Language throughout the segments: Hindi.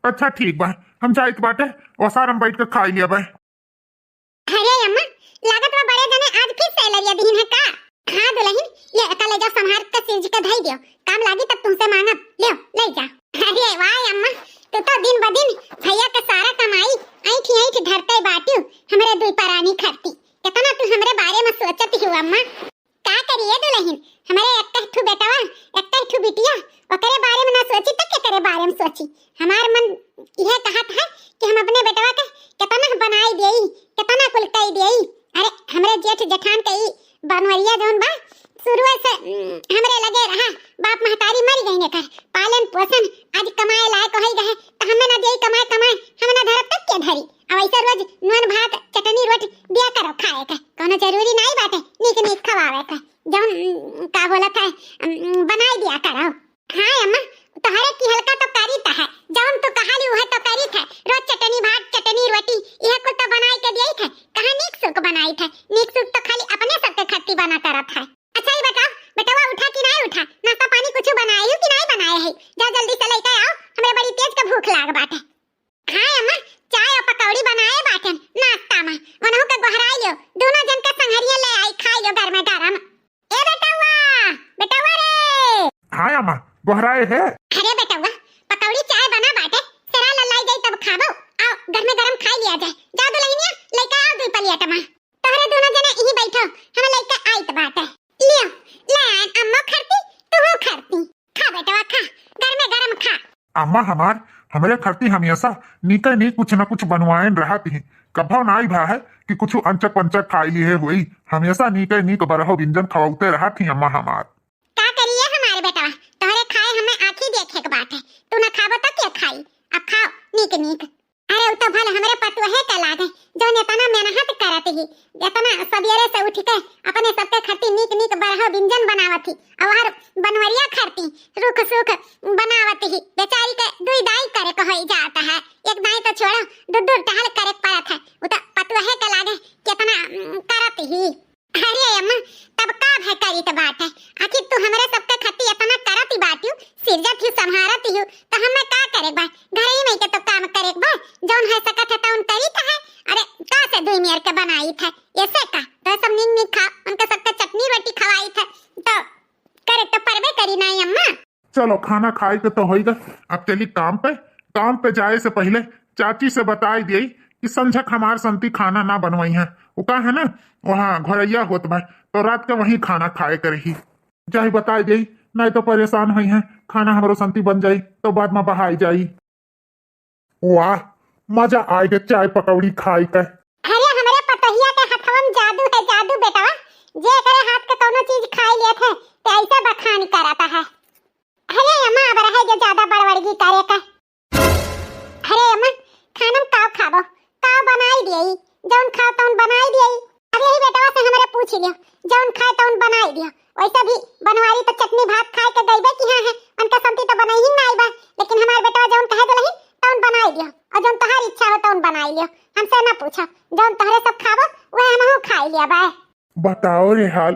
अच्छा ठीक बा, हम जाइत बाटे और सारम बैठ के खाई लिया बा। अरे अम्मा, लागत में बड़े जने आज फिर सैलरिया दीन है का? हाँ दुल्हन, ये अकेले जाओ संभार के सिर के धई दियो, काम लागी तब तुमसे मांगब, लियो ले जा। अरे वाह अम्मा, तू तो दिन ब दिन भैया के सारा कमाई ऐठी ऐठी धरते बाटू, हमरे दुई परानी खरती। कितना तू हमरे बारे में सोचती हो अम्मा? का करिए दुल्हन, हमरे एकठू बेटवा एकठू बिटिया ओकरे बारे में ना सोची तो केकरे बारे में सोची। हमार मन यह कहत है कि हम अपने बेटवा के कितना बनाई देई, कितना कुल कई देई। अरे हमरे जेठ जेठान कई बनवरिया जोन बा शुरू से हमरे लगे रहा, बाप महतारी मर गई ने कर पालन पोषण आज कमाए लायक होई गए तो हमें ना देई कमाए कमाए हमें ना धरत तक के धरी। अब ऐसा रोज नून भात चटनी रोटी दिया करो खाए का, कोनो जरूरी नहीं बाटे नीक नीक खवावे का, जौन का बोला था बनाई दिया करो। हाँ अम्मा, तोहरे की हल्का तो करी ता है, जौन तो कहाली वह तो करी था, रोज चटनी भात चटनी रोटी यह कुल तो बनाई के दिया था। कहां नीक सुख बनाई था, नीक सुख तो खाली अपने सबके खट्टी बना करत है। अच्छा ही बताओ बेटवा उठा कि नहीं उठा, नाश्ता पानी कुछ बनाए हो कि नहीं बनाए है? जा जल्दी से लेके आओ, हमें बड़ी तेज का भूख लाग बाटे। हाँ अम्मा, चाय और पकौड़ी बनाए बाटे नाश्ता में, वनहु के गोहराई लो, दोनों जन के संगरिया ले आई खाई लो घर में गरम। ए बेटवा, बेटवा रे। हाँ अम्मा, गोहराए है। अरे बेटवा, पकौड़ी चाय बना बाटे, सरा ललाई जाई तब खाबो, आओ घर में गरम खाई लिया जाए। जा दुल्हनिया लेके आओ दुई पलिया में, तोहरे दोनों जने यही बैठो, हम लेके आइत बाटे। लियो ले अम्मा खरती तू खरती, खा बेटवा खा, घर में गरम खा। अम्मा हमार हमरे खरती हमेशा नीके नी कुछ न कुछ बनवाएन रहती है, कभो नाई भा है कि कुछ अंचक पंचक खाई लिए हुई, हमेशा नीके नीक बरहो व्यंजन खवाते रहती अम्मा हमार। का करिए हमारे बेटवा, तोहरे खाए हमें आंखी देखे के बात है, तू ना खाबो तो क्या खाई, अब खाओ नीक नीक। अरे उ तो भले हमरे पतुहे के लागे, जौन इतना मेहनत करत ही, इतना सवेरे से उठ के अपने सबके खरती नीक नीक बरहो व्यंजन बनावत ही, और बनवरिया खरती रुख सुख बनावत ही, बेचारी के दुई दाई करे को होई जाता है, एक दाई तो छोड़ो दो दो टहल करे पड़त है, उ तो पतुहे के लागे कितना करत ही। अरे अम्मा, तब का भय करी तो बात है, आखिर तू हमरे सबके खत्ती इतना करती बाटू, सिरजत ही संभारती हूँ, तो हमें का करे बा, घर ही में के तो काम करे बा, जौन है सकत है तो उन करी था है। अरे का से दुई मियर के बनाई था, ऐसे का तो सब नीक नीक खा, उनके सबके चटनी रोटी खवाई था, तो करे तो परबे करी नहीं अम्मा। चलो खाना खाए के तो होई गए, अब चली काम पे। काम पे जाए से पहले चाची से बताई दी कि संझक हमार संती खाना ना बनवाई है, वो का है ना वहाँ घरैया होत भाई, तो रात के वही खाना खाए करेगी। जाही बताई दी, नहीं तो परेशान हुई है, खाना हमारो संती बन जाई तो बाद में बहाई जाई। वाह मजा आए के चाय पकौड़ी खाई के। अरे हमारे पतहिया के हाथवा में जादू है, जादू बेटा, जे करे हाथ के कोनो चीज खाई लिए थे तो ऐसा बखान कराता है। अरे अम्मा अब रहे जो ज्यादा बड़बड़गी करे का। अरे अम्मा, खाना काव खाबो, काव बनाई दियई, जौन खाओ तौन बनाई दियई। अब यही बेटवा से हमरे पूछ लियो, जौन खाए तौन बनाई दियो। वैसे भी बनवारी तो चटनी भात खाए के गईबे की है, उनका संती तो बनाई ही नहीं बा, लेकिन हमार बेटवा जौन कहे देलही तौन बनाई दियो, और जौन तोहार इच्छा हो तौन बनाई लियो, हमसे ना पूछो, जौन तोहरे सब खाबो वह हमहु खाई लिया बा। बताओ रे हाल,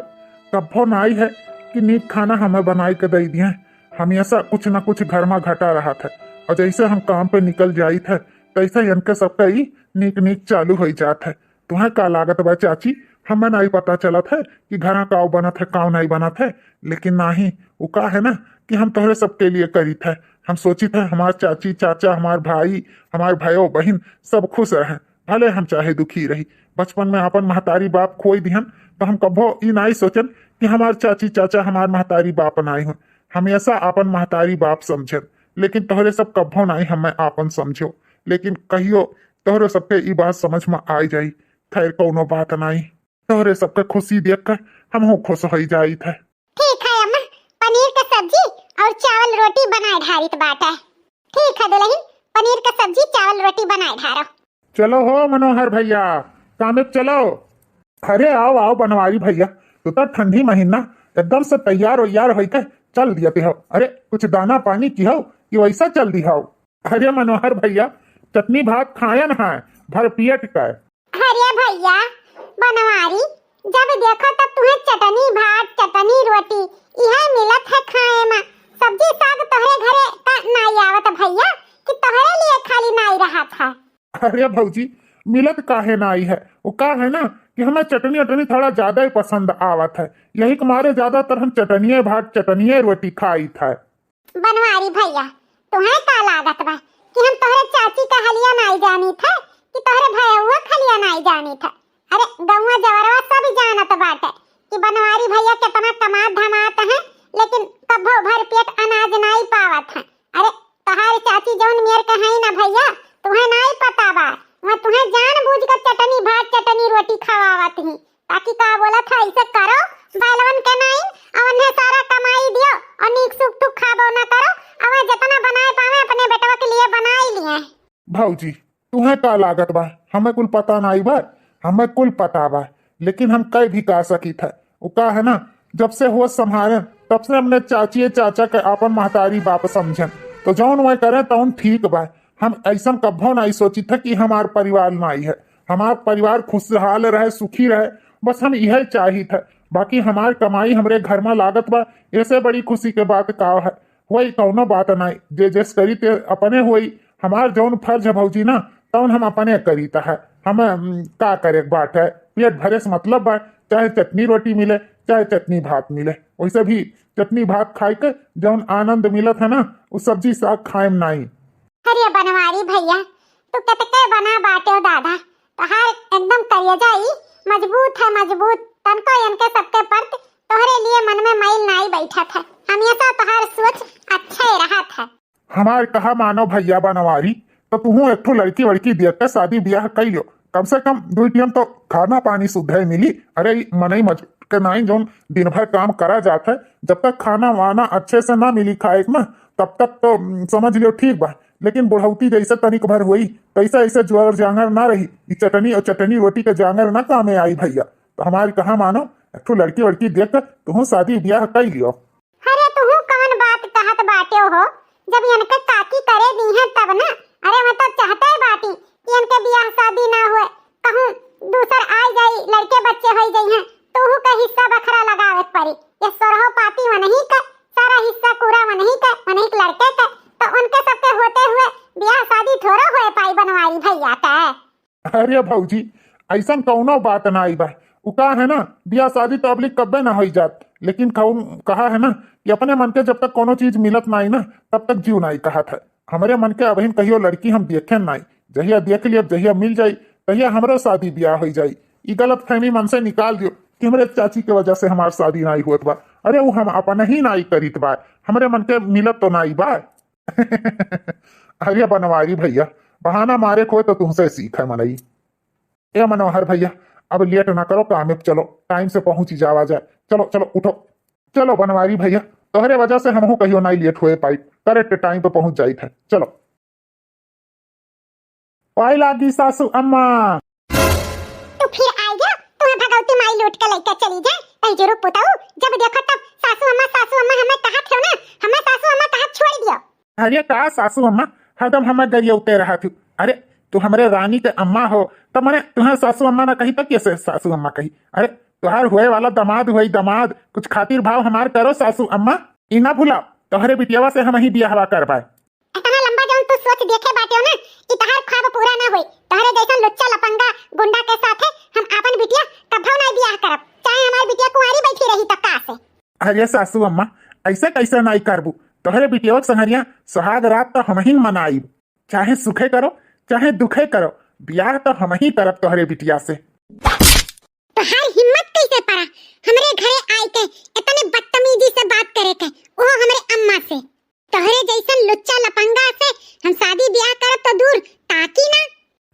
कभो नाई है कि नीक खाना हमें बनाई के दई दिए, हमेशा कुछ न कुछ घर में घटा रहा था, और जैसे हम काम पे निकल जाई थे तैसे ही इनके सबका ही नीक नीक चालू हो जात है। तुम्हें का लागत बा चाची, हमें नहीं पता चला था कि घर काव बना थे काव नहीं बना थे, लेकिन ना ही वो का है ना कि हम तोहरे सबके लिए करी थे, हम सोची थे हमार चाची चाचा हमार भाई हमार भाइयों बहन सब खुश रहे, भले हम चाहे दुखी रही। बचपन में अपन महतारी बाप खोई दिहन तो हम कभो ई नहीं सोचन कि हमार चाची चाचा हमार महतारी बाप नाई हो, हमेशा अपन महतारी बाप समझन, लेकिन तोहरे सब कभो नहीं हमें आपन समझो, लेकिन कहियो तोहरे सबके ई बात समझ में आई जाई। खैर कोनो बात नहीं, तोहरे सबके खुशी देख कर हम खुश हो जाई थे। ठीक है अम्मा, पनीर का सब्जी और चावल रोटी बनाए ढारित बात है। ठीक है दुल्हन, पनीर का सब्जी चावल रोटी बनाए ढारो। चलो हो मनोहर भैया, कामिक चलो। अरे आओ आओ बनवारी भैया, तो ठंडी महीना एकदम से तैयार हो के चल दिया हो। अरे कुछ दाना पानी की हो कि वैसा चल दिया हो। अरे मनोहर भैया चटनी भात खाया ना है भर पेट का। अरे भैया बनवारी, जब देखो तब तुम्हें चटनी भात चटनी रोटी यह मिलत है खाए में, सब्जी साग तोहरे घरे का नहीं आवत भैया कि तोहरे लिए अरे भौजी मिलत काहे ना आई है, वो का है ना कि हमें चटनी वटनी थोड़ा ज्यादा ही पसंद आवत है, यही के मारे ज्यादातर हम चटनिए भात चटनिए रोटी खाई था। बनवारी भैया तुम्हें का लागत बा कि हम तोहरे चाची का हलिया नाई जानी था कि तोहरे भैया खलिया नाई जानी था। अरे गौवा जवरवा सब जानत बाटे कि बनवारी भैया कितना कमात धमात है, लेकिन कभो भर पेट अनाज नाई पावत है। अरे तोहारी चाची जौन मेर के है ना भैया, तुम्हें नाई पता बा, मैं तुम्हें जानबूझ कर चटनी भात चटनी रोटी खवावत ही, ताकि का बोला था ऐसे करो बालवन के नाई अवन्हे सारा कमाई दियो और नीक सुख तुख खाबो ना करो, अवे जितना बनाए पावे अपने बेटवा के लिए बनाई लिए। भौजी तुम्हें का लागत बा, हमें कुल पता नहीं बा, हमें कुल पता बा, लेकिन हम कई भी का सकी था। वो का है ना जब से हो संभाले तब से हमने चाची चाचा के अपन महतारी बाप समझन, तो जौन वह करे तौन ठीक बा। हम ऐसा कभो नहीं सोची था कि हमार परिवार नहीं है, हमार परिवार खुशहाल रहे सुखी रहे, बस हम यही चाही था। बाकी हमार कमाई हमरे घर में लागत बा, ऐसे बड़ी खुशी के बात का है, वही कौनो बात नहीं, जे जैस करी ते अपने हुई। हमार जौन फर्ज है भौजी ना तौन हम अपने करी था है, हमें का करे बात है, पेट भरे से मतलब बा, चाहे चटनी रोटी मिले चाहे चटनी भात मिले। वैसे भी चटनी भात खाए के जौन आनंद मिलत है ना वो सब्जी साग खाए नहीं। अरे बनवारी भैया तू कतके बना बाटे हो दादा, तहार एकदम करियजा ही मजबूत है, मजबूत तनको इनके सबके परत तोहरे लिए मन में मैल नहीं बैठा था, हमेशा तहार सोच अच्छा ही रहा था। हमार कहा मानो भैया बनवारी, तो तू एक लड़की वड़की देख के शादी ब्याह कर लो, कम से कम 2 टाइम तो खाना पानी सुधाई मिली। अरे मनई मज के नहीं जो दिन भर काम करा जाता है, जब तक खाना वाना अच्छे से ना मिली खाए ना तब तक तो समझ लो ठीक बा, लेकिन बुढ़ौती जैसे तनिक भर हुई तैसा ऐसे जोर जांगर ना रही, चटनी और चटनी रोटी के जांगर ना काम आई भैया। तो हमारी कहा मानो एक लड़की वड़की देख कर तुम शादी ब्याह कर लियो। अरे तू कौन बात कहत बाटे हो, जब इनके काकी करे दी है तब ना। अरे मैं तो चाहते ही बाटी कि इनके ब्याह शादी ना हुए, कहूं दूसर आ जाई लड़के बच्चे हो जाई हैं, तू का हिस्सा बखरा लगावे पड़ी, ये सरहो पाती में नहीं का सारा हिस्सा पूरा में नहीं का नहीं लड़के का, तो उनके सबके होते हुए ब्याह शादी थोड़ा होए पाई बनवारी भैया का। अरे भौजी ऐसा कौनो बात ना आई बा, वो कहा है ना ब्याह शादी तो अबली कब्बे ना हो जात, लेकिन कहा है ना कि अपने मन के जब तक कोनो चीज मिलत नहीं ना तब तक जीव नहीं कहा था। हमारे मन के अबहिन कहियो लड़की हम देखे नहीं, जहिया देख लिया जहिया मिल जाई तहिया हमरो शादी ब्याह हो जाई। ये गलत फहमी मन से निकाल दियो कि हमारे चाची के वजह से हमार शादी नहीं हुआ बा। अरे वो हम अपन ही नहीं करीत बा, हमारे मन के मिलत तो नहीं बा। अरे बनवारी भैया बहाना मारे को तो तुमसे सीख है मनई। ए मनोहर भैया अब लेट ना करो, काम में चलो, टाइम से पहुंच ही जावा जाए। चलो चलो उठो, चलो बनवारी भैया तोहरे वजह से हमहू कहियो नहीं लेट हुए पाई, करेक्ट टाइम पे पहुंच जाई थे। चलो पाई लागी सासू अम्मा। तू फिर आ गया, तुम्हें भगवती माई लूट के लेकर चली जाए, कहीं जरूर पुताऊ जब देखो तब सासू अम्मा हमें कहा थे ना, हमें सासू अम्मा कहा छोड़ दियो। अरे का सासू अम्मा हरदम हमें गरियौते रहा थी। अरे तू हमारे रानी के अम्मा हो तो मैंने तुम्हें सासू अम्मा ना कही तो कैसे सासू अम्मा कही। अरे तुहार हुए वाला दामाद हुई दामाद, कुछ खातिर भाव हमार करो सासू अम्मा, ई ना भूला तोहरे बिटियावा से हम ही बियाहवा करवाए। इतना लंबा जौन तू सोच देखे बाटे हो ना कि तहार ख्वाब पूरा ना होई, तोहरे जैसा लुच्चा लपंगा गुंडा के साथे हम अपन बिटिया कभो नहीं बियाह करब, चाहे हमारी बिटिया कुंवारी बैठी रही तब का से। अरे सासू अम्मा ऐसे कैसे नहीं करबू, तोहरे बिटिया संगरिया सुहाग रात तो हम ही मनाई, चाहे सुखे करो चाहे दुखे करो, ब्याह तो हम ही करब तोहरे बिटिया से। तोहार हिम्मत कैसे पड़ा हमरे घरे आए के इतने बदतमीजी से बात करे के, वो हमरे अम्मा से। तोहरे जैसन लुच्चा लपंगा से हम शादी ब्याह करब तो दूर ताकी ना।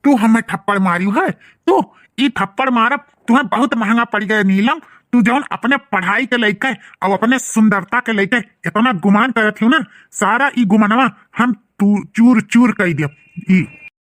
तू हमें थप्पड़ मारी है, तू ई थप्पड़ मारब तुम्हें बहुत महंगा पड़ गया नीलम। तू जौन अपने पढ़ाई के लेके और अपने सुंदरता के लेके इतना गुमान करत हूँ ना, सारा ई गुमानवा हम तू चूर चूर कर दियो।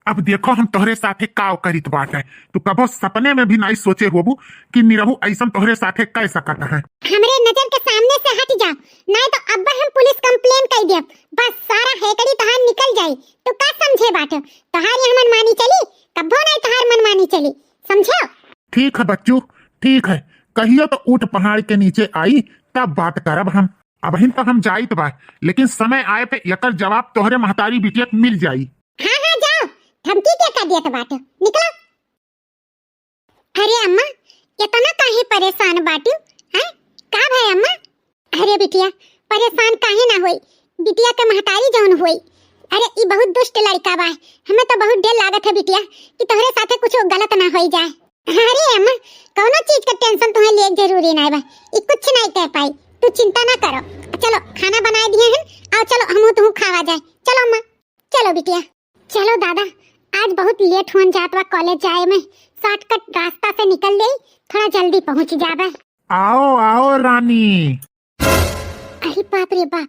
अब देखो हम तोहरे साथे काव करित बाटे, तू कबो सपने में भी नहीं सोचे होबू कि निरहु ऐसा तोहरे साथे कह सकता है। हमरे नजर के सामने से हट जाओ, नहीं तो अब हम पुलिस कंप्लेन कर देब, बस सारा हेकड़ी तहार निकल जाई। तू का समझे बाटे, तहार ये मनमानी चली कबो नहीं, तहार मनमानी चली, समझो। ठीक है बच्चू ठीक है, कहियो तो ऊंट पहाड़ के नीचे आई तब बात करब हम। अबहिन तक हम जाइत बा, लेकिन समय आए पे एकर जवाब तोहरे महतारी बिटिया मिल जाई। हाँ हाँ जाओ, धमकी क्या कर दिया तो बाटू निकलो। अरे अम्मा इतना काहे परेशान बाटू हैं? का भाई अम्मा? अरे बिटिया परेशान काहे ना होई, बिटिया के महतारी जौन होई, अरे ई बहुत दुष्ट लड़का बा, हमें तो बहुत डर लागत है बिटिया कि तोहरे साथे कुछ गलत ना हो जाए। अरे अम्मा कौनो चीज का टेंशन तुम्हें लिए जरूरी नहीं बा, ई कुछ नहीं कह पाई, तू चिंता ना करो। चलो खाना बना दिए हैं, आओ चलो हम तुम खावा जाए। चलो अम्मा चलो बिटिया। चलो दादा आज बहुत लेट होन जात बा कॉलेज जाए में, शॉर्टकट रास्ता से निकल गई, थोड़ा जल्दी पहुंच जाबे। आओ आओ रानी। अरे बाप रे बाप,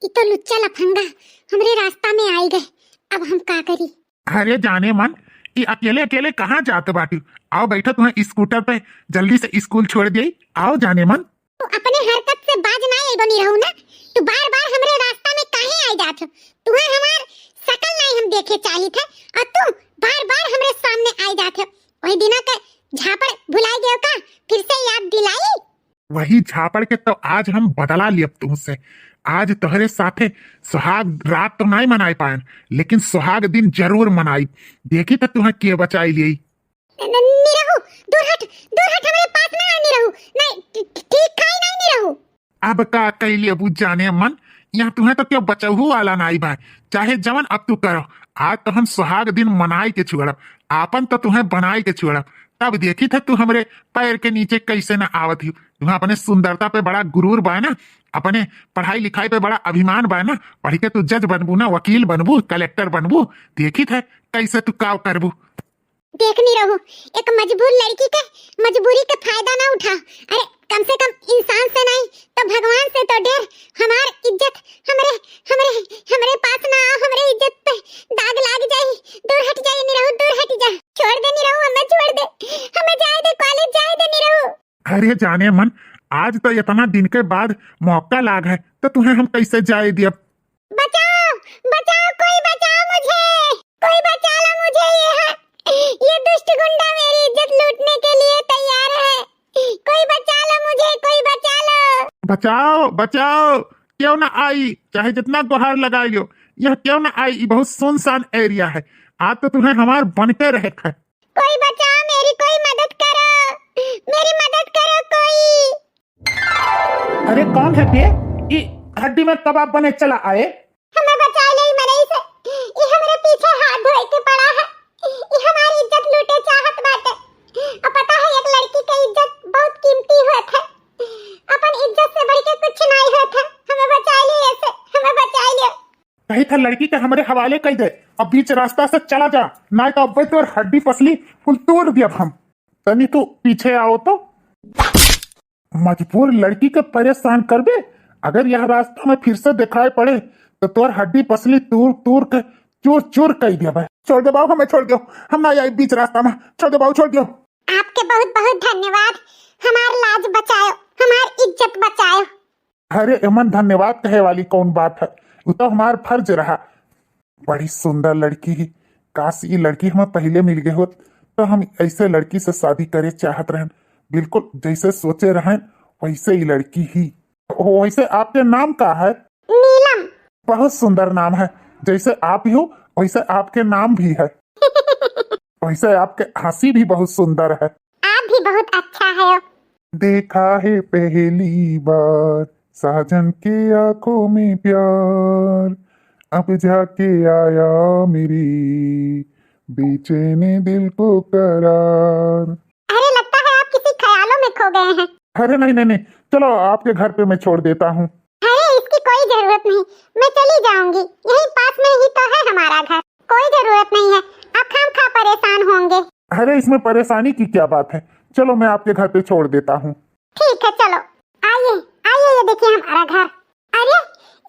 ये तो लुच्चा लफंगा हमरे रास्ता में आई गए, अब हम का करी? अरे जाने मन ये अकेले अकेले कहाँ जाते बाटी, आओ बैठो तुम्हें स्कूटर पे जल्दी से स्कूल छोड़ दी। आओ जाने मन। तू अपने हरकत से बाज ना आई बनी रहू ना, तू बार बार हमरे रास्ता में काहे आई जात हो? तुम्हें हमार शकल नहीं हम देखे चाहिए थे और तू बार बार हमरे सामने आई जात हो। वही दिना के झापड़ भुलाई गयो का, फिर से याद दिलाई? वही झापड़ के तो आज हम बदला लिया तुमसे। आज तुम्हारे साथे सुहाग रात तो नहीं मनाई पाए, लेकिन सुहाग दिन जरूर मनाई। देखी तो तुम्हें के बचाई ली। निरहु दूर हट हमरे पास ना आ निरहु, नहीं ठीक खाई नहीं निरहु। अब का कैली अबू जाने मन, यहाँ तुम्हें तो क्यों बचहू वाला नहीं भाई, चाहे जवन अब तू करो। आज तो हम सुहाग दिन मनाई के छुड़ब, आपन तो तुम्हें बनाई के छुड़ब। तब देखी था तू हमरे पैर के नीचे कैसे ना आवत ही। तुम्हें अपने सुंदरता पे बड़ा गुरूर बा ना, अपने पढ़ाई लिखाई पे बड़ा अभिमान बा ना, पढ़ के तू जज बनबू ना, वकील बनबू, कलेक्टर बनबू। देखी था कैसे तू काव करबू। देख नहीं रहू एक मजबूर लड़की के मजबूरी का फायदा ना उठा। अरे कम से कम इंसान से नहीं तो भगवान से तो डर। हमार इज्जत हमरे हमरे हमरे पास ना आओ, हमरे इज्जत पे दाग लाग जाए। दूर हट जाए नहीं रहू, दूर हट जा, छोड़ दे नहीं रहू, हमें छोड़ दे, हमें जाए दे, कॉलेज जाए दे नहीं रहू। अरे जाने मन आज तो इतना दिन के बाद मौका लाग है, तो तुम्हें हम कैसे जाए दिया। बचाओ बचाओ, कोई बचाओ मुझे, कोई बचा लो मुझे, ये दुष्ट गुंडा मेरी इज्जत लूटने के लिए तैयार है। कोई बचा लो मुझे, कोई बचा लो। बचाओ बचाओ, क्यों ना आई, चाहे जितना गुहार लगा लो, यह क्यों ना आई। ये बहुत सुनसान एरिया है, आज तो तुम्हें हमार बनते रहे है। कोई बचाओ मेरी, कोई मदद करो, मेरी मदद करो कोई। अरे कौन है बे? ये हड्डी में कबाब बने चला आए। हमें बचा ले मरई से, ये हमरे पीछे हाथ धोए के पड़ा है, ये हमारी इज्जत लूटे चाहत बाटे। अब पता है एक लड़की की इज्जत बहुत कीमती होत है, अपन इज्जत से बढ़ के कुछ नहीं होत है। हमें बचा ले ऐसे, हमें बचा ले। कही था लड़की के हमारे हवाले कर दे, अब बीच रास्ता से चला जा, ना तो अब तो हड्डी पसली फुल तोड़ दिया हम। तनी तू पीछे आओ तो। मजबूर लड़की के परेशान कर बे, अगर यह रास्ता में फिर से दिखाई पड़े तो तोर हड्डी पसली तूर तूर के चूर चूर कर दिया भाई। छोड़ दो बाबू, हमें छोड़ दो, हम ना आई बीच रास्ता में, छोड़ दो बाबू, छोड़ दो। आपके बहुत बहुत धन्यवाद, हमार लाज बचायो, हमार इज्जत बचायो। अरे एमन धन्यवाद कहे वाली कौन बात है, वो तो हमार फर्ज रहा। बड़ी सुंदर लड़की ही, काश ये लड़की हमें पहले मिल गए होत तो हम ऐसे लड़की से शादी करे चाहत रहन। बिल्कुल जैसे सोचे रहें वैसे ही लड़की ही। वैसे आपके नाम का है? नीलम। बहुत सुंदर नाम है, जैसे आप ही हो वैसे आपके नाम भी है। वैसे आपके हंसी भी बहुत सुंदर है। आप भी बहुत अच्छा है। देखा है पहली बार साजन के आंखों में प्यार, अब जाके आया मेरी बेचैने दिल को करार। अरे लगता है आप किसी ख्यालों में खो गए हैं। अरे नहीं नहीं नहीं, चलो आपके घर पे मैं छोड़ देता हूँ। अरे इसकी कोई जरूरत नहीं, मैं चली जाऊंगी, यहीं पास में ही तो है हमारा घर, कोई जरूरत नहीं है, आप खामखा परेशान होंगे। अरे इसमें परेशानी की क्या बात है, चलो मैं आपके घर पे छोड़ देता हूँ। ठीक है चलो, आइए आइए, ये देखिए हमारा घर। अरे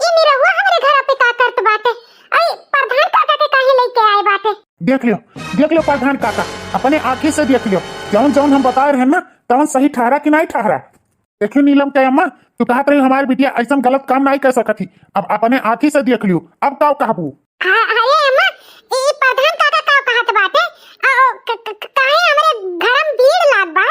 ये निरहुआ हमारे घर पे का करत बाटे? अरे प्रधान काका के काहे लेके आए बाटे? देख लो प्रधान काका, अपने आंखें से देख लो, जौन जौन हम बता रहे हैं ना तौन सही ठहरा कि नहीं ठहरा। देखियो नीलम के अम्मा, तू कहत रही हमारी बिटिया ऐसा गलत काम नहीं कर सकती, अब अपने आंखी से देख लियो, अब का कहबू। अरे अम्मा, ये प्रधान काका का कहत बाटे? काहे हमरे घर में भीड़ लाग बा?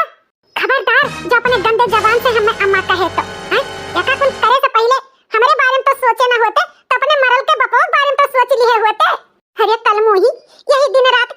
खबरदार जो अपने गंदे जबान से हमें अम्मा कहे तो, हैं? यका कुछ करे से पहले हमारे बारे में तो सोचे ना होते, तो अपने मरल के बपों बारे में तो सोच लिए होते। अरे कल मोही यही दिन रात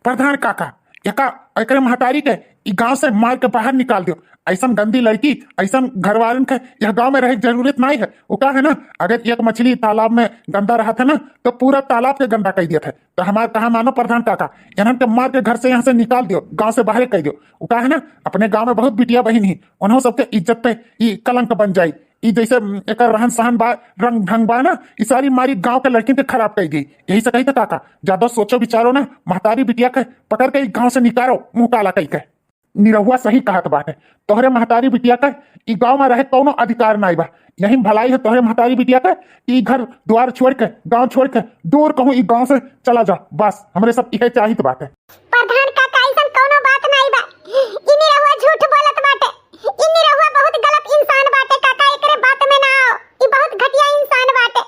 प्रधान काका एका एकरे महतारी के ई गांव से मार के बाहर निकाल दियो। ऐसा गंदी लड़की ऐसा घर वालन के यह गांव में रहे जरूरत नहीं है। वो क्या है ना, अगर एक मछली तालाब में गंदा रहा था ना तो पूरा तालाब के गंदा कर दिया था। तो हमारे कहा मानो प्रधान काका इन्हन के मार के घर से यहाँ से निकाल दियो, गांव से बाहर कर दियो। वो क्या है ना, अपने गांव में बहुत बिटिया बहन ही उन्होंने सबके इज्जत पे ई कलंक बन जाई। ई जैसे एक रहन सहन बा रंग ढंग बा ना, ई सारी मारी गांव के लड़की के खराब कर गई। यही से कही था काका ज्यादा सोचो विचारो ना, महतारी बिटिया के पकड़ के गांव से निकालो मुंह काला कही के। निरहुआ सही कहत बात है, तोहरे महतारी बिटिया का ई गांव में रहे कोनो अधिकार नहीं बा। यही भलाई है तोहरे महतारी बिटिया का ई घर द्वार छोड़ के गांव छोड़ के दूर कहूँ ई गांव से चला जा। बस हमरे सब इहे चाहिए बात है। प्रधान काका ऐसा कोनो बात नहीं बा। ई निरहुआ झूठ बोलत बाटे। ई निरहुआ बहुत गलत इंसान बाटे काका, एकरे बात में ना आओ। ई बहुत घटिया इंसान बाटे,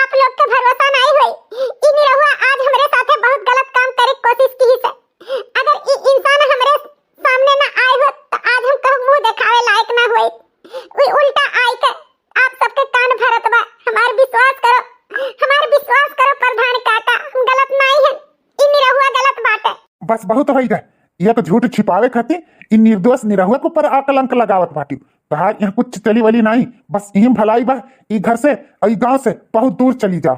आप लोग के भरोसा नहीं होई। ई निरहुआ आज हमरे साथे बहुत गलत काम करे की कोशिश की है। अगर ई इंसान हमरे सामने ना आए हो तो आज हम कहूं मुंह दिखावे लायक ना होई। वे उल्टा आई के आप सबके कान भरत बा। हमार विश्वास करो, हमार विश्वास करो प्रधान काका, हम गलत नहीं है। ई निरहुआ गलत बात है। बस बहुत हो गए, यह तो झूठ छिपावे खातिर इन निर्दोष निरहुआ के ऊपर आकलंक लगावत बाटी। तहार यहाँ कुछ चली वाली नहीं, बस यही भलाई बा ई घर से और ई गांव से बहुत दूर चली जा।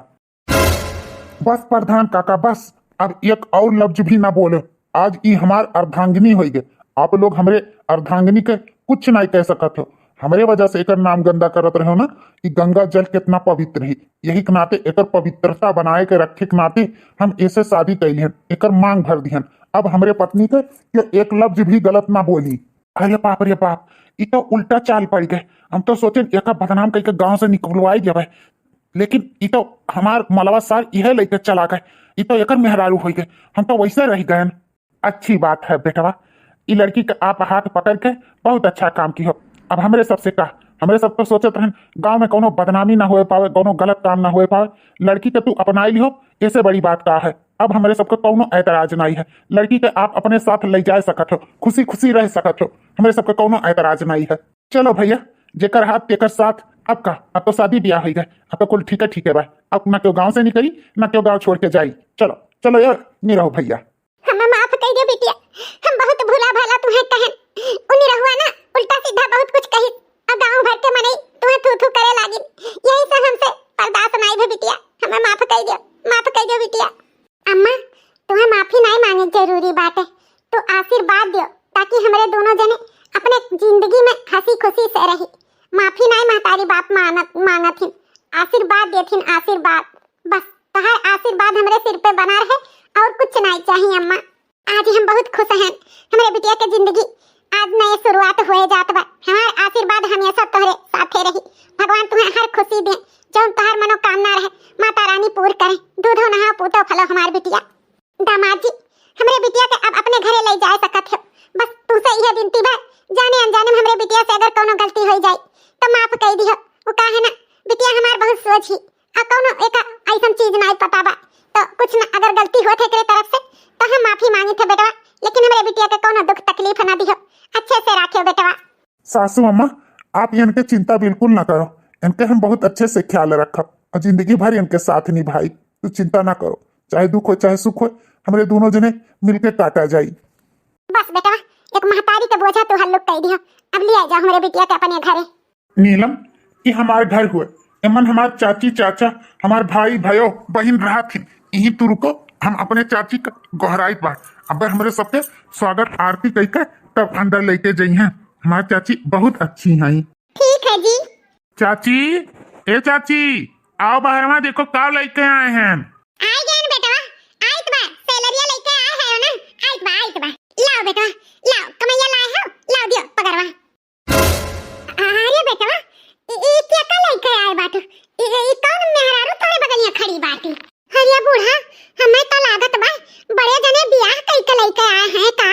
बस प्रधान काका बस, अब एक और लफ्ज भी ना बोलो। आज ई हमार अर्धांगिनी हो गए। आप लोग हमरे अर्धांगिनी के कुछ नहीं कह सकत हो। हमरे वजह से एकर नाम गंदा करत रहे हो ना। कि गंगा जल कितना पवित्र है, यही के नाते एकर पवित्रता बनाए के रखे के नाते हम ऐसे शादी कैलिहन, एकर मांग भर दिहन। अब हमरे पत्नी के ये एक लफ्ज भी गलत ना बोली। अरे बाप रे बाप, ये तो उल्टा चाल पड़ गए। हम तो सोचे एक बदनाम करके गांव से निकलवाई जाए, लेकिन ये तो हमार मलवा सार यह लेकर चला गए। ये तो एकर मेहरारू हो गए, हम तो वैसे रह गए। अच्छी बात है बेटवा, ये लड़की के आप हाथ पकड़ के बहुत अच्छा काम की हो। अब हमरे सबसे कहा, हमरे सब तो सोचत रहन गांव में कोनो बदनामी ना हो पावे, कोनो गलत काम ना हो पावे। लड़की के तू अपनाई लियो, ऐसे बड़ी बात का है। अब हमरे सबको कोनो ऐतराज नहीं है। लड़की के आप अपने साथ ले जा सकत हो, खुशी खुशी रह सकत हो। हमरे सबको कोनो ऐतराज नहीं है। चलो भैया, जेकर हाथ तेकर साथ। अब का, अब तो शादी ब्याह हो गए, अब तो कुल ठीक है भाई। अब ना क्यों गाँव से निकली, ना क्यों गाँव छोड़ के जाई। चलो चलो यार, नहीं रहो भैया। हमें माफ कर दे बिटिया, हम बहुत भूला भाला तुम्हें कहन। उन्हीं रहुआ ना उल्टा सीधा बहुत कुछ कही और गांव भर के मने तुम्हें थू थू करे लागी। यही से हमसे बर्दाश्त नहीं है बिटिया, हमें माफ कर दो, माफ कर दो बिटिया। अम्मा तुम्हें माफी नहीं मांगनी जरूरी बात है, तो आशीर्वाद दो ताकि हमारे दोनों जने अपने जिंदगी में हंसी खुशी से रही। माफी नहीं महतारी बाप मांगत थी, आशीर्वाद देथिन, आशीर्वाद। बस तहार आशीर्वाद हमारे सिर पे बना रहे और कुछ नहीं चाहिए अम्मा। आज हम बहुत खुश हैं, हमारे बिटिया की जिंदगी आज नई शुरुआत हो जात बा। हमार आशीर्वाद हमेशा तोहरे साथे रही। भगवान तुम्हें हर खुशी दे, जो तोहर मनोकामना रहे माता रानी पूर्ण करे। दूधो नहा पूतो फलो हमार बिटिया। दामाद जी हमारे बिटिया के अब अपने घरे ले जा सकत हो। बस तुमसे यह विनती बा, जाने अनजाने में हमारे बिटिया से अगर कोनो गलती हो जाए तो माफ कर दियो। वो का है ना, बिटिया हमार बहुत सोच ही आ कोनो एक ऐसा चीज नहीं पता बा, तो कुछ ना अगर गलती होत है तेरे तरफ से तो हम माफी मांगी थे बेटवा। लेकिन हमारे बिटिया के कोनो दुख तकलीफ ना दियो, अच्छे से रखियो बेटवा। सासू अम्मा, आप इनके चिंता बिल्कुल ना करो, इनके हम बहुत अच्छे से ख्याल रखब और जिंदगी भर इनके साथ निभाई। तो चिंता ना करो, चाहे दुख हो चाहे सुख हो, हमारे दोनों जने मिलके काटा जाई। बस बेटवा, एक महतारी के बोझा तो हल्लुक कर दियो। अब ले आ जाओ हमारे बिटिया के अपने घरे। नीलम, ये हमारे घर हुए, एमन हमार चाची चाचा हमार भाई भयो बहन रहा थी। यही तू रुको, हम अपने चाची का गोहराइत बा। अब हमारे सबके स्वागत आरती करके तब अंदर लेके जाई हैं। हमारी चाची बहुत अच्छी हैं। ठीक है जी। चाची, ए चाची, आओ बाहर में देखो का लेके आए हैं। आई गए बेटवा, आइत बा, सैलरिया लेके आए हैं ना। आइत बा, लाओ बेटवा, लाओ कमैया लाए हो, लाओ दियो पकड़वा। अरे बेटवा, ये क्या का लेके आए बाटू? ये कौन मेहरारू तोरे बगलिया खड़ी बाटी? हरिया बूढ़ा, हमें तो लागत बा बड़े जने बियाह कइके लेके आए हैं का,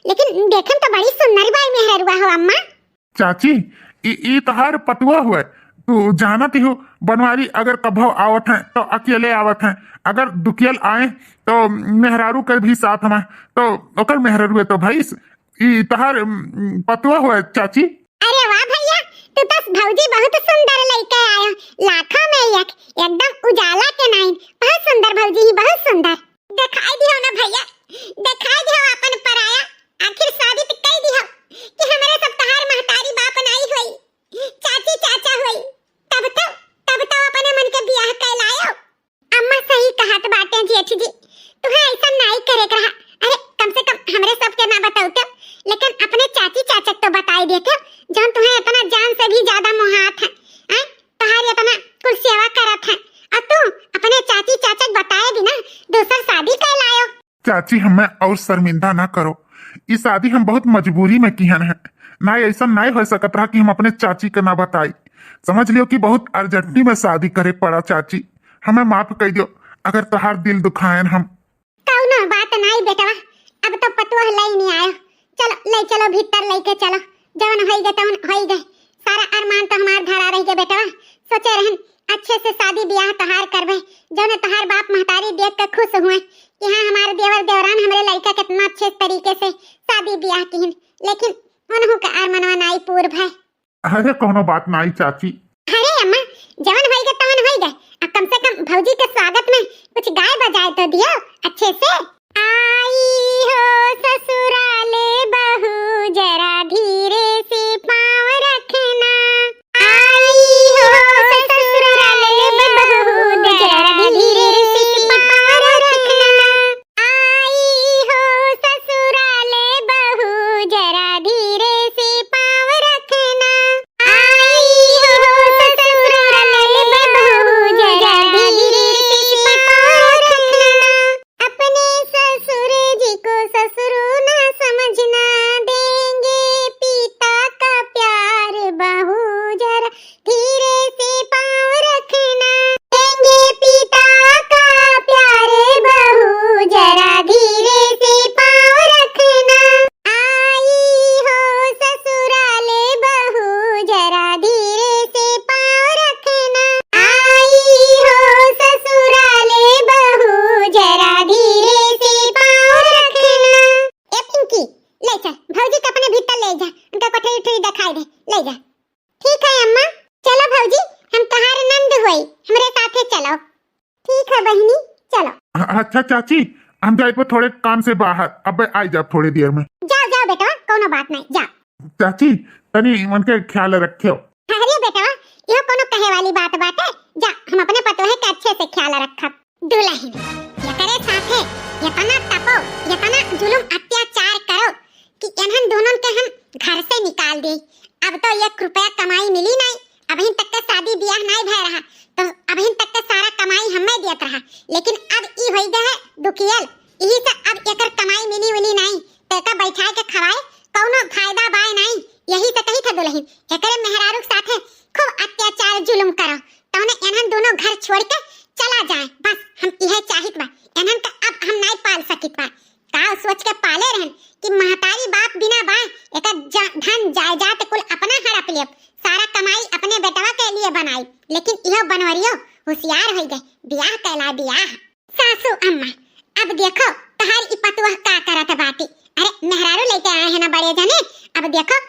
लेकिन देखन तो बड़ी सुंदर बाई मेहरुआ हो अम्मा। चाची, ई तहार पटुआ हुए, तू जानती हो बनवारी अगर कभो आवत है तो अकेले आवत है, अगर दुकियल आए तो मेहरारू कर भी साथ में, तो ओकर मेहरारू तो भाई ई तहार पटुआ हुए चाची। अरे वाह भैया, तू तो भौजी बहुत सुंदर लेके आयो, लाखों में एक, एकदम उजाला के नाइन। बहुत सुंदर भौजी ही, बहुत सुंदर। दिखाई दियो ना भैया, दिखाई चाची हमें और शर्मिंदा ना करो। ये शादी हम बहुत मजबूरी में किहन है, ना ऐसा नहीं हो सकत रहा कि हम अपने चाची के ना बताई। समझ लियो कि बहुत अर्जेंटली में शादी करे पड़ा। चाची हमें माफ कर दियो अगर तोहार दिल दुखायन हम। कौनो बात नहीं बेटवा, अब तो पतवा लई नहीं आयो। चलो ले चलो भीतर लेके चलो, जवन होई गए तवन होई गए। सारा अरमान तो हमार धरा रही के बेटवा। सोचे रहन अच्छे से शादी ब्याह तहार करबे, जौने तहार बाप महतारी देख के खुश हुए कि हाँ हमारे देवर देवरान हमरे लड़का कितना अच्छे तरीके से शादी ब्याह किहन, लेकिन उन्हों का अरमानवा नाई पूर भय। अरे कोनो बात नहीं चाची। अरे अम्मा जवन होई गए तवन होई गए, अब कम से कम भौजी के स्वागत में कुछ गाय बजाए तो दियो अच्छे से। आई हो ससुराले बहू जरा धीरे से पाँव रखना, आई हो ससुराले बहू जरा धीरे से पाँव रखना, आई हो ससुराले बहू जरा धीरे से पाँव रखना, आई हो ससुराले बहू जरा धीरे से पाँव रखना। अपने ससुर जी को ससुर ना समझना, देंगे पिता का प्यार बहू जरा धीरे से पाँव रखना, देंगे पिता का प्यार बहू जरा धीरे से पाँव रखना, आई हो ससुराले बहू जरा धीरे से पाँव रखना, आई हो ससुराले बहू जरा धीरे से पाँव रखना। ए पिंकी ले चल भौजी को अपने भीतर ले जा, उनका कोठरी उठरी दिखाई दे, ले जा। ठीक है अम्मा, चलो भौजी हम तहार नंद होई, हमरे साथे चलो। ठीक है बहनी चलो। अच्छा चाची हम जाए पर थोड़े काम से बाहर, अब आई जा थोड़ी देर में। जाओ जाओ बेटा, कोनो बात नहीं, जाओ। चाची तनी उनके ख्याल रखियो। अरे बेटा यह कोनो कहे वाली बात है, जा हम अपने पतोहे के अच्छे से ख्याल रखब। दुल्हन ये करे साथे इतना तपो, इतना जुलुम अत्याचार करो कि इन्हन दोनों के हम घर से निकाल दे। अब तो 1 रुपया कमाई मिली नहीं, अभी तक के शादी ब्याह नहीं भय रहा, तो अभी तक के सारा कमाई हमें देत रहा, लेकिन अब ई होई गए दुखियल, यही से अब एकर कमाई मिली उली नहीं, तेका बैठाए के खवाए कौनो फायदा बाय नहीं। यही से कही था दुल्हन एकरे मेहरारू साथे खूब अत्याचार जुलुम करो, तौने इन्हन दोनों घर छोड़ के चला जाए। बस हम यह चाहत बा, इन्हन का अब हम नहीं पाल सकित बा। का सोच के पाले रहन कि महतारी बाप बिना बाय एकर धन जायदाद कुल अपना हड़प लियो, सारा कमाई अपने बेटवा के लिए बनाई, लेकिन यह बनवरियो होशियार हो गए, ब्याह कहला ब्याह। सासू अम्मा अब देखो तहार ई पतुआ का करत बाटी। अरे मेहरारू लेके आए हैं ना बड़े जने, अब देखो